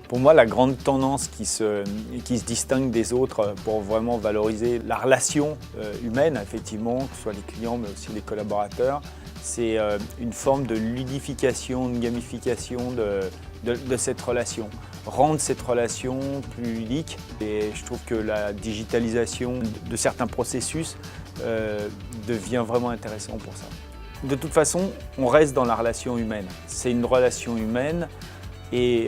Pour moi, la grande tendance qui se distingue des autres pour vraiment valoriser la relation humaine, effectivement, que ce soit les clients mais aussi les collaborateurs, c'est une forme de ludification, de gamification de cette relation. Rendre cette relation plus ludique, et je trouve que la digitalisation de certains processus devient vraiment intéressant pour ça. De toute façon, on reste dans la relation humaine. C'est une relation humaine. Et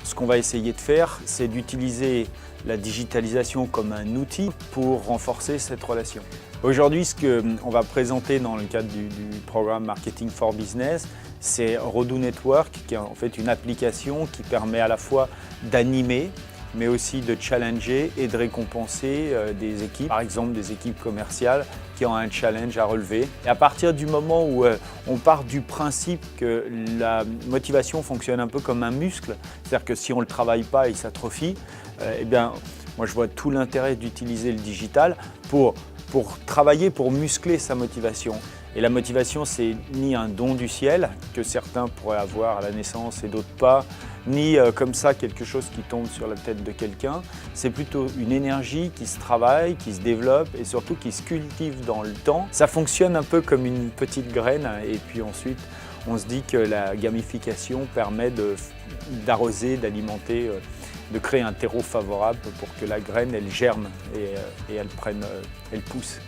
ce qu'on va essayer de faire, c'est d'utiliser la digitalisation comme un outil pour renforcer cette relation. Aujourd'hui, ce qu'on va présenter dans le cadre du programme Marketing for Business, c'est Rodoo Network, qui est en fait une application qui permet à la fois d'animer, mais aussi de challenger et de récompenser des équipes, par exemple des équipes commerciales qui ont un challenge à relever. Et à partir du moment où on part du principe que la motivation fonctionne un peu comme un muscle, c'est-à-dire que si on ne le travaille pas, il s'atrophie, eh bien, moi je vois tout l'intérêt d'utiliser le digital pour travailler, pour muscler sa motivation. Et la motivation, c'est ni un don du ciel, que certains pourraient avoir à la naissance et d'autres pas, ni comme ça quelque chose qui tombe sur la tête de quelqu'un. C'est plutôt une énergie qui se travaille, qui se développe et surtout qui se cultive dans le temps. Ça fonctionne un peu comme une petite graine et puis ensuite, on se dit que la gamification permet d'arroser, d'alimenter, de créer un terreau favorable pour que la graine, elle germe et elle pousse.